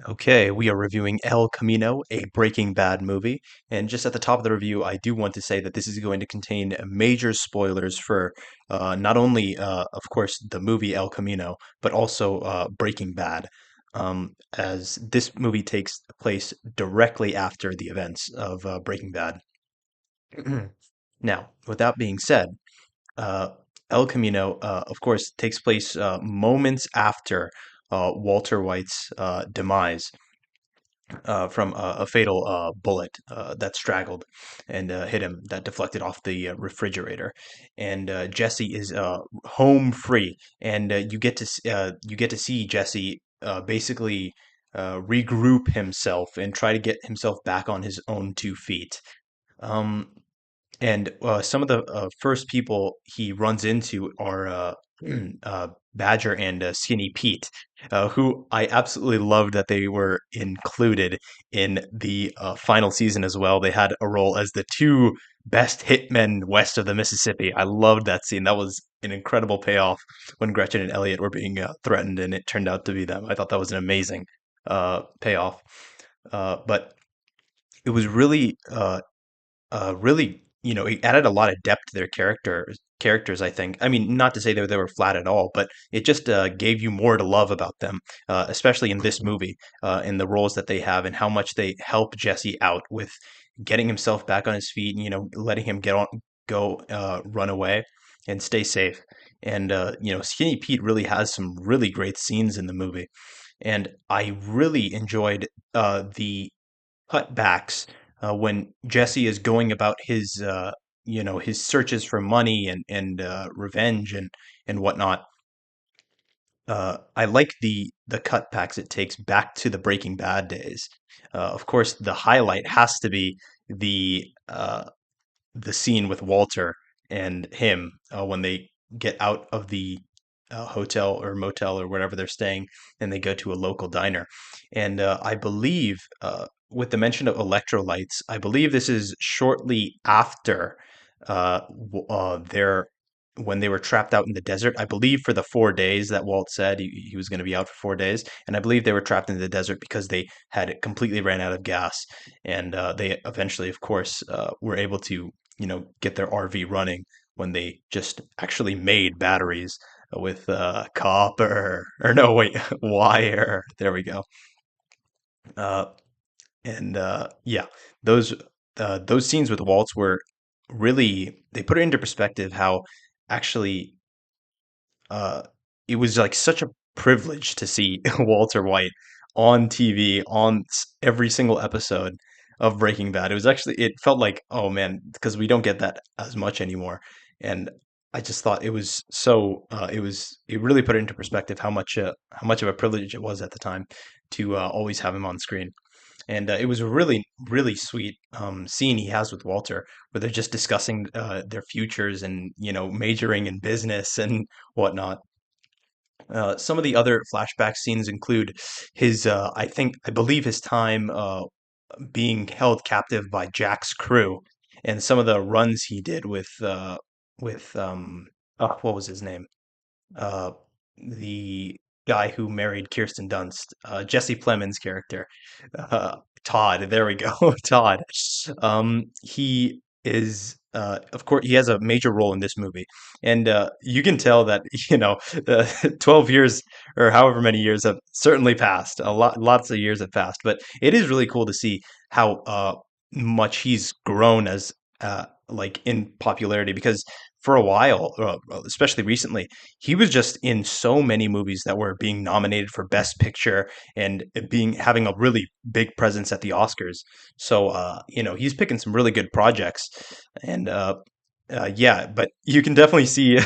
Okay, we are reviewing El Camino, a Breaking Bad movie. And just at the top of the review, I do want to say that this is going to contain major spoilers for not only, of course, the movie El Camino, but also Breaking Bad, as this movie takes place directly after the events of Breaking Bad. Now, with that being said, uh, El Camino, of course, takes place moments after Walter White's demise from a fatal bullet that straggled and hit him, that deflected off the refrigerator. And Jesse is home free, and you get to see Jesse basically regroup himself and try to get himself back on his own 2 feet. Um, and some of the first people he runs into are Badger and Skinny Pete, who I absolutely loved that they were included in the final season as well. They had a role as the two best hitmen west of the Mississippi. I loved that scene. That was an incredible payoff when Gretchen and Elliot were being threatened, and it turned out to be them. I thought that was an amazing payoff. But it was really, it added a lot of depth to their characters, I think. I mean, not to say that they were flat at all, but it just gave you more to love about them, especially in this movie, in the roles that they have and how much they help Jesse out with getting himself back on his feet and, letting him go run away and stay safe. And Skinny Pete really has some really great scenes in the movie, and I really enjoyed the cutbacks when Jesse is going about his searches for money and revenge and whatnot. I like the cutbacks it takes back to the Breaking Bad days. Of course, the highlight has to be the uh, the scene with Walter and him when they get out of the hotel or motel or wherever they're staying, and they go to a local diner. And I believe, with the mention of electrolytes, I believe this is shortly after their when they were trapped out in the desert. I believe for the 4 days that Walt said he was going to be out for 4 days, and I believe they were trapped in the desert because they had completely ran out of gas, and they eventually, of course, were able to get their RV running when they just actually made batteries with copper or no, wait, wire. There we go. Uh, and yeah, those those scenes with Waltz were really, they put it into perspective how actually uh, it was like such a privilege to see Walter White on TV on every single episode of Breaking Bad. It was actually, it felt like, oh man, because we don't get that as much anymore. And I just thought it was it really put it into perspective how much of a privilege it was at the time to always have him on screen. And it was a really, really sweet scene he has with Walter, where they're just discussing their futures and majoring in business and whatnot. Some of the other flashback scenes include I believe his time being held captive by Jack's crew, and some of the runs he did with what was his name? uh, the guy who married Kirsten Dunst, Jesse Plemons' character, Todd. There we go, Todd. He is, of course, he has a major role in this movie, and you can tell that 12 years or however many years have certainly passed. Lots of years have passed, but it is really cool to see how much he's grown as like in popularity because for a while, especially recently, he was just in so many movies that were being nominated for Best Picture and being having a really big presence at the Oscars. So he's picking some really good projects, and yeah, but you can definitely see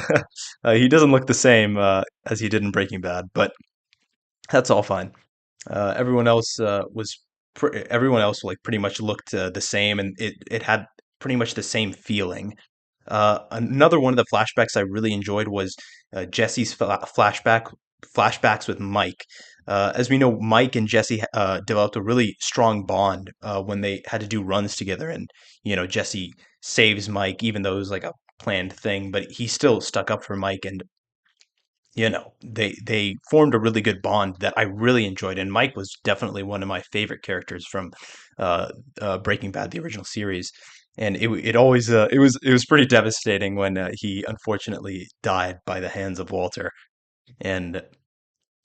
he doesn't look the same as he did in Breaking Bad, but that's all fine. Everyone else everyone else like pretty much looked the same, and it had pretty much the same feeling. Another one of the flashbacks I really enjoyed was Jesse's flashbacks with Mike. As we know, Mike and Jesse developed a really strong bond when they had to do runs together, and Jesse saves Mike even though it was like a planned thing, but he still stuck up for Mike, and they formed a really good bond that I really enjoyed, and Mike was definitely one of my favorite characters from uh, Breaking Bad, the original series. And it always it was pretty devastating when he unfortunately died by the hands of Walter. And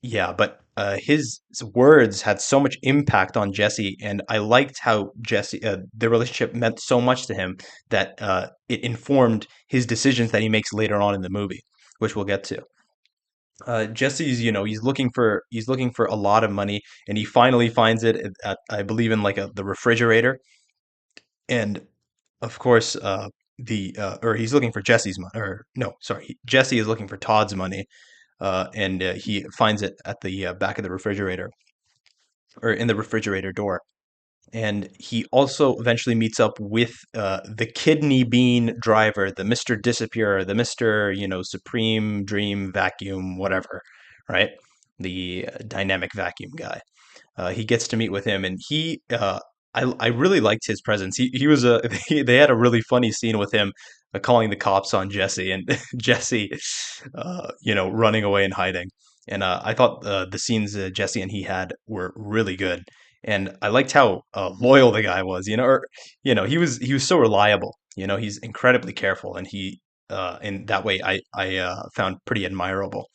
yeah, but his words had so much impact on Jesse, and I liked how Jesse, the relationship meant so much to him that it informed his decisions that he makes later on in the movie, which we'll get to. Jesse's, he's looking for a lot of money, and he finally finds it at I believe in like the refrigerator, and of course, the or he's looking for Jesse's money, or no, sorry, Jesse is looking for Todd's money, and he finds it at the back of the refrigerator or in the refrigerator door. And he also eventually meets up with the kidney bean driver, the Mr. Disappearer, the Mr. Supreme Dream Vacuum, whatever, right? The dynamic vacuum guy. He gets to meet with him, and I really liked his presence. He was a they had a really funny scene with him calling the cops on Jesse, and Jesse, running away and hiding. And I thought the scenes Jesse and he had were really good, and I liked how loyal the guy was. He was so reliable. He's incredibly careful, and he in that way I found pretty admirable.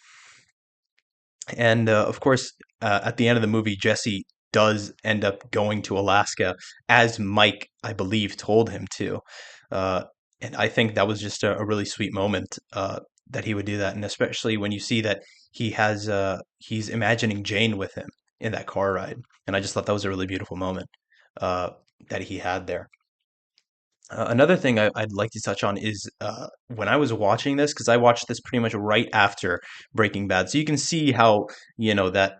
And of course, at the end of the movie, Jesse does end up going to Alaska, as Mike, I believe, told him to. Uh, and I think that was just a really sweet moment that he would do that. And especially when you see that he's imagining Jane with him in that car ride. And I just thought that was a really beautiful moment uh, that he had there. Another thing I'd like to touch on is when I was watching this, because I watched this pretty much right after Breaking Bad, so you can see how that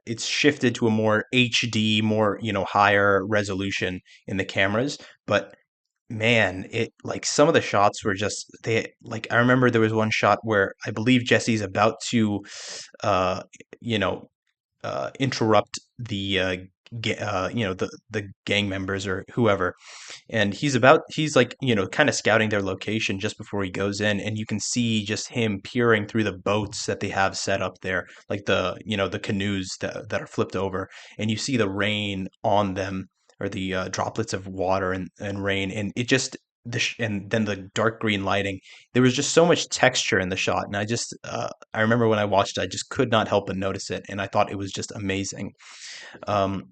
it's shifted to a more HD, more higher resolution in the cameras. But man, it like some of the shots were just they like I remember there was one shot where I believe Jesse's about to uh, you know interrupt the the gang members or whoever, and he's like kind of scouting their location just before he goes in, and you can see just him peering through the boats that they have set up there, like the canoes that are flipped over, and you see the rain on them, or the droplets of water and rain, and it just and then the dark green lighting. There was just so much texture in the shot, and I remember when I watched it, I just could not help but notice it, and I thought it was just amazing. um,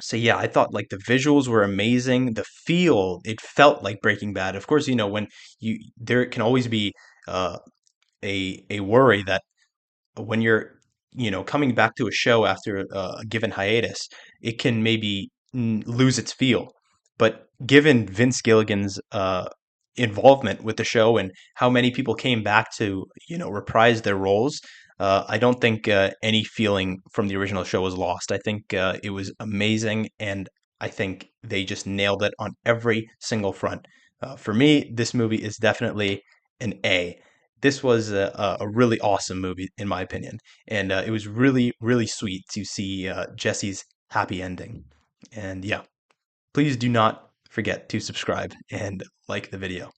so yeah, I thought like the visuals were amazing. The feel, it felt like Breaking Bad. Of course, when you there can always be uh, a worry that when you're coming back to a show after a given hiatus, it can maybe lose its feel. But given Vince Gilligan's involvement with the show and how many people came back to reprise their roles, I don't think any feeling from the original show was lost. I think it was amazing, and I think they just nailed it on every single front. For me, this movie is definitely an A. This was a really awesome movie, in my opinion, and it was really, really sweet to see Jesse's happy ending. And yeah, please do not forget to subscribe and like the video.